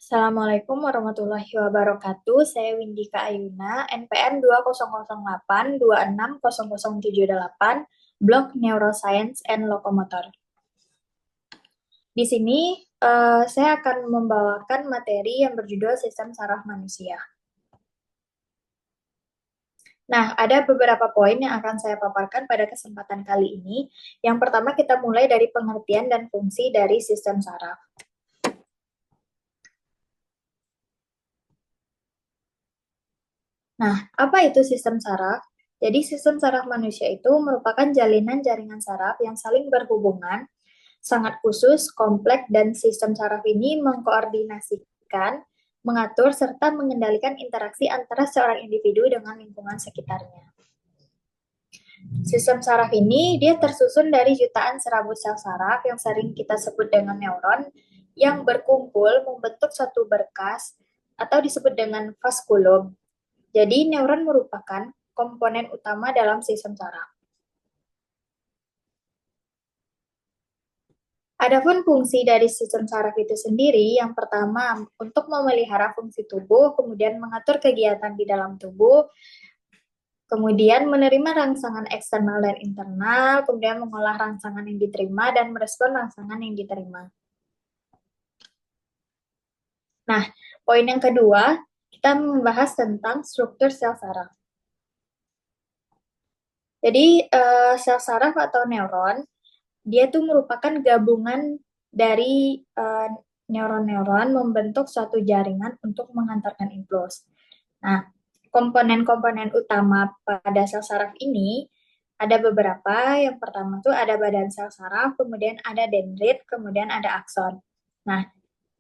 Assalamualaikum warahmatullahi wabarakatuh. Saya Windika Ayuna, NPM 2008 Blok Neuroscience and Lokomotor. Di sini saya akan membawakan materi yang berjudul Sistem Saraf Manusia. Nah, ada beberapa poin yang akan saya paparkan pada kesempatan kali ini. Yang pertama, kita mulai dari pengertian dan fungsi dari sistem saraf. Nah, apa itu sistem saraf? Jadi, sistem saraf manusia itu merupakan jalinan jaringan saraf yang saling berhubungan, sangat khusus, kompleks, dan sistem saraf ini mengkoordinasikan, mengatur, serta mengendalikan interaksi antara seorang individu dengan lingkungan sekitarnya. Sistem saraf ini dia tersusun dari jutaan serabut sel saraf yang sering kita sebut dengan neuron yang berkumpul membentuk satu berkas atau disebut dengan vaskulum. Jadi, neuron merupakan komponen utama dalam sistem saraf. Adapun fungsi dari sistem saraf itu sendiri, yang pertama untuk memelihara fungsi tubuh, kemudian mengatur kegiatan di dalam tubuh, kemudian menerima rangsangan eksternal dan internal, kemudian mengolah rangsangan yang diterima dan merespon rangsangan yang diterima. Nah, poin yang kedua, kita membahas tentang struktur sel saraf. Jadi, sel saraf atau neuron, dia tuh merupakan gabungan dari neuron-neuron membentuk suatu jaringan untuk mengantarkan impuls. Nah, komponen-komponen utama pada sel saraf ini ada beberapa. Yang pertama tuh ada badan sel saraf, kemudian ada dendrit, kemudian ada akson. Nah,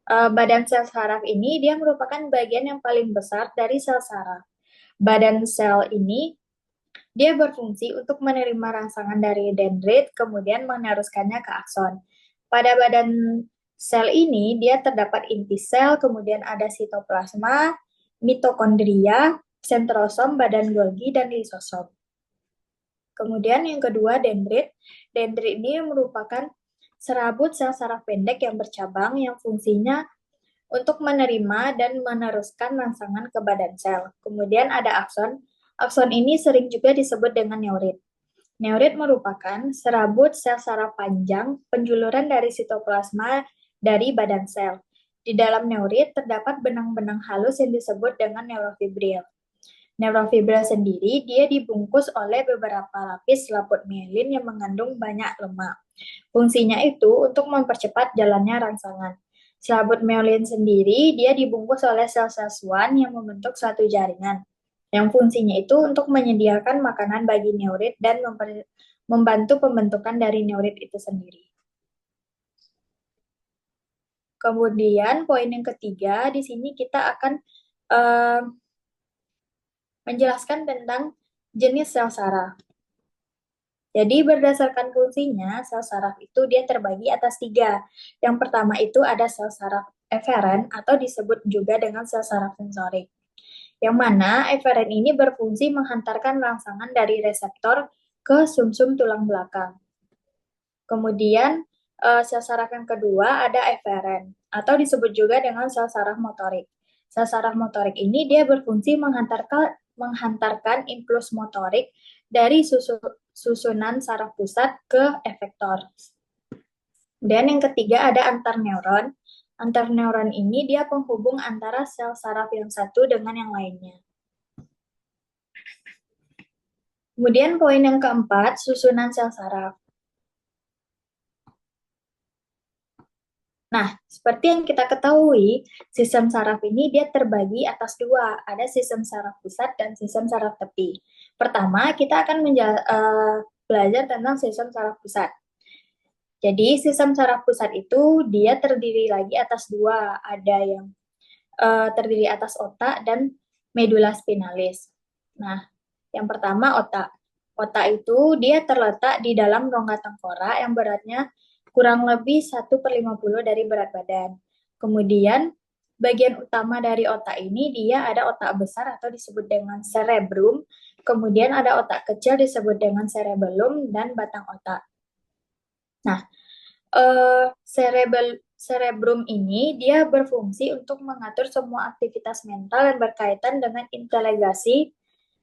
badan sel saraf ini dia merupakan bagian yang paling besar dari sel saraf. Badan sel ini dia berfungsi untuk menerima rangsangan dari dendrit, kemudian meneruskannya ke akson. Pada badan sel ini, dia terdapat inti sel, kemudian ada sitoplasma, mitokondria, sentrosom, badan Golgi, dan lisosom. Kemudian yang kedua, dendrit. Dendrit ini merupakan serabut sel saraf pendek yang bercabang yang fungsinya untuk menerima dan meneruskan rangsangan ke badan sel. Kemudian ada akson. Akson ini sering juga disebut dengan neurit. Neurit merupakan serabut sel saraf panjang penjuluran dari sitoplasma dari badan sel. Di dalam neurit terdapat benang-benang halus yang disebut dengan neurofibril. Neurofibril sendiri dia dibungkus oleh beberapa lapis selaput mielin yang mengandung banyak lemak. Fungsinya itu untuk mempercepat jalannya rangsangan. Selaput myelin sendiri, dia dibungkus oleh sel-sel Schwann yang membentuk suatu jaringan. Yang fungsinya itu untuk menyediakan makanan bagi neurit dan membantu pembentukan dari neurit itu sendiri. Kemudian poin yang ketiga, di sini kita akan menjelaskan tentang jenis sel saraf. Jadi berdasarkan fungsinya, sel saraf itu dia terbagi atas 3. Yang pertama itu ada sel saraf eferen atau disebut juga dengan sel saraf sensorik. Yang mana eferen ini berfungsi menghantarkan rangsangan dari reseptor ke sumsum tulang belakang. Kemudian sel saraf yang kedua ada eferen atau disebut juga dengan sel saraf motorik. Sel saraf motorik ini dia berfungsi menghantarkan impuls motorik dari susunan saraf pusat ke efektor. Dan yang ketiga ada anterneuron. Anterneuron ini dia penghubung antara sel saraf yang satu dengan yang lainnya. Kemudian poin yang keempat, susunan sel saraf. Nah, seperti yang kita ketahui, sistem saraf ini dia terbagi atas 2. Ada sistem saraf pusat dan sistem saraf tepi. Pertama, kita akan belajar tentang sistem saraf pusat. Jadi, sistem saraf pusat itu dia terdiri lagi atas 2. Ada yang terdiri atas otak dan medula spinalis. Nah, yang pertama otak. Otak itu dia terletak di dalam rongga tengkorak yang beratnya kurang lebih 1/50 dari berat badan. Kemudian, bagian utama dari otak ini dia ada otak besar atau disebut dengan cerebrum, kemudian ada otak kecil disebut dengan cerebellum dan batang otak. Nah, Cerebrum ini dia berfungsi untuk mengatur semua aktivitas mental yang berkaitan dengan inteligasi,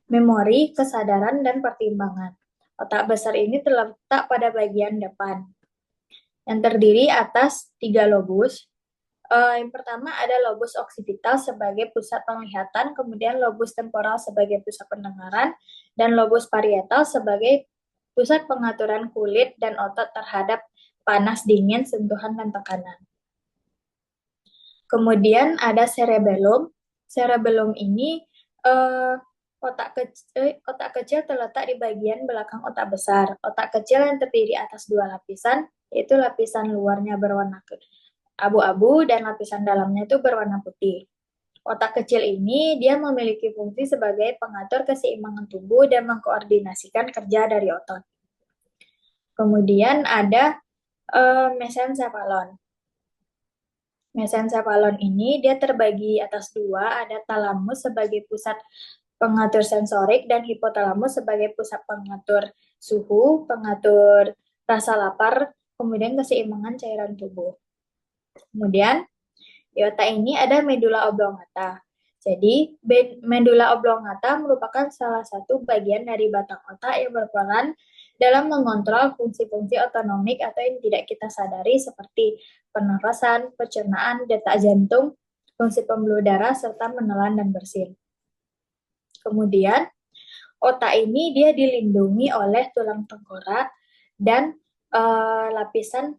memori, kesadaran, dan pertimbangan. Otak besar ini terletak pada bagian depan, yang terdiri atas 3 lobus. Yang pertama ada lobus occipital sebagai pusat penglihatan, kemudian lobus temporal sebagai pusat pendengaran, dan lobus parietal sebagai pusat pengaturan kulit dan otot terhadap panas, dingin, sentuhan, dan tekanan. Kemudian ada cerebellum. Cerebellum ini otak kecil terletak di bagian belakang otak besar. Otak kecil yang terdiri atas 2 lapisan, yaitu lapisan luarnya berwarna abu-abu dan lapisan dalamnya itu berwarna putih. Otak kecil ini dia memiliki fungsi sebagai pengatur keseimbangan tubuh dan mengkoordinasikan kerja dari otot. Kemudian ada mesencephalon. Mesencephalon ini dia terbagi atas 2, ada talamus sebagai pusat pengatur sensorik dan hipotalamus sebagai pusat pengatur suhu, pengatur rasa lapar, kemudian keseimbangan cairan tubuh. Kemudian di otak ini ada medula oblongata. Jadi, medula oblongata merupakan salah satu bagian dari batang otak yang berperan dalam mengontrol fungsi-fungsi otonomik atau yang tidak kita sadari seperti pernafasan, pencernaan, detak jantung, fungsi pembuluh darah, serta menelan dan bersin. Kemudian, otak ini dia dilindungi oleh tulang tengkorak dan lapisan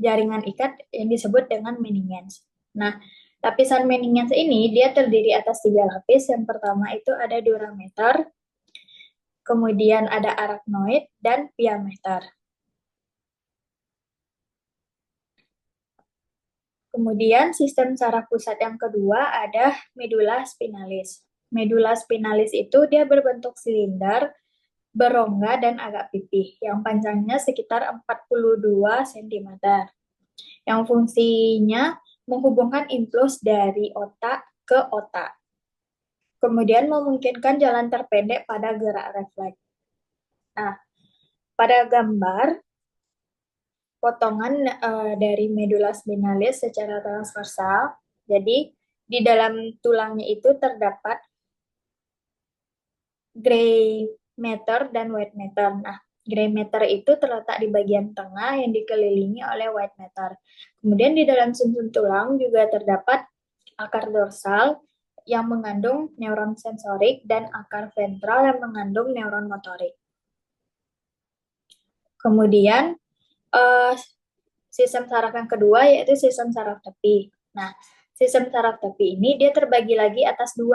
jaringan ikat yang disebut dengan meninges. Nah, lapisan meninges ini dia terdiri atas 3 lapis. Yang pertama itu ada durameter, kemudian ada arachnoid, dan piameter. Kemudian sistem saraf pusat yang kedua ada medula spinalis. Medula spinalis itu dia berbentuk silinder, berongga, dan agak pipih, yang panjangnya sekitar 42 cm. Yang fungsinya menghubungkan impuls dari otak ke otak. Kemudian memungkinkan jalan terpendek pada gerak refleks. Nah, pada gambar potongan dari medula spinalis secara transversal, jadi di dalam tulangnya itu terdapat gray matter dan white matter. Nah, gray matter itu terletak di bagian tengah yang dikelilingi oleh white matter. Kemudian di dalam sumsum tulang juga terdapat akar dorsal yang mengandung neuron sensorik dan akar ventral yang mengandung neuron motorik. Kemudian sistem saraf yang kedua yaitu sistem saraf tepi. Nah, sistem saraf tepi ini dia terbagi lagi atas 2,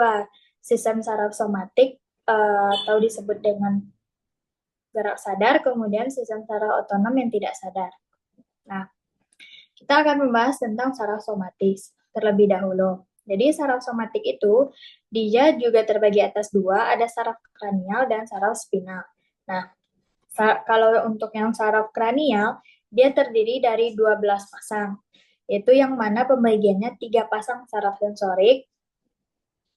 sistem saraf somatik atau disebut dengan gerak sadar, kemudian sistem saraf otonom yang tidak sadar. Nah, kita akan membahas tentang saraf somatis terlebih dahulu. Jadi saraf somatik itu dia juga terbagi atas 2, ada saraf kranial dan saraf spinal. Nah, kalau untuk yang saraf kranial, dia terdiri dari 12 pasang, yaitu yang mana pembagiannya 3 pasang saraf sensorik,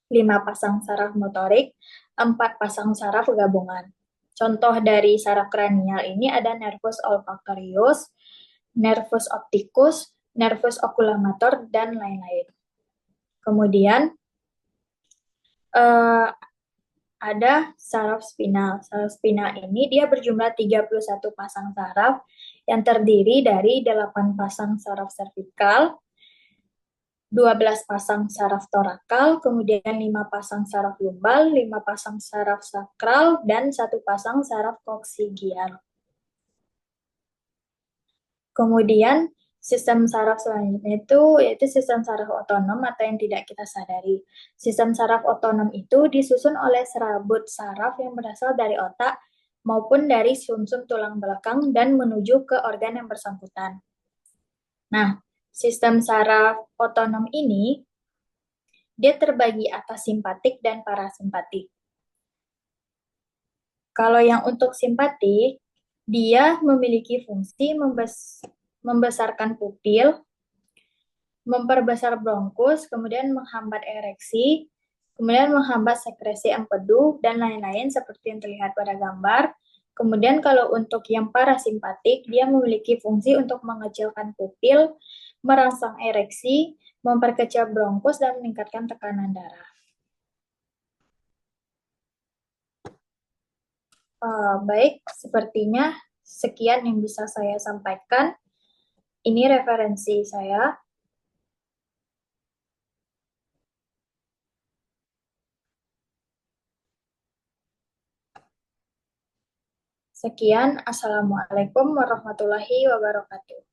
5 pasang saraf motorik, 4 pasang saraf gabungan. Contoh dari saraf kranial ini ada nervus olfactorius, nervus opticus, nervus oculamator, dan lain-lain. Kemudian ada saraf spinal. Saraf spinal ini dia berjumlah 31 pasang saraf yang terdiri dari 8 pasang saraf servikal, 12 pasang saraf torakal, kemudian 5 pasang saraf lumbal, 5 pasang saraf sakral, dan 1 pasang saraf koksigial. Kemudian sistem saraf selanjutnya itu yaitu sistem saraf otonom atau yang tidak kita sadari. Sistem saraf otonom itu disusun oleh serabut saraf yang berasal dari otak maupun dari sumsum tulang belakang dan menuju ke organ yang bersangkutan. Nah, sistem saraf otonom ini dia terbagi atas simpatik dan parasimpatik. Kalau yang untuk simpatik, dia memiliki fungsi membesarkan pupil, memperbesar bronkus, kemudian menghambat ereksi, kemudian menghambat sekresi empedu, dan lain-lain seperti yang terlihat pada gambar. Kemudian kalau untuk yang parasimpatik, dia memiliki fungsi untuk mengecilkan pupil, merangsang ereksi, memperkecil bronkus, dan meningkatkan tekanan darah. Baik, sepertinya sekian yang bisa saya sampaikan. Ini referensi saya. Sekian, Assalamualaikum warahmatullahi wabarakatuh.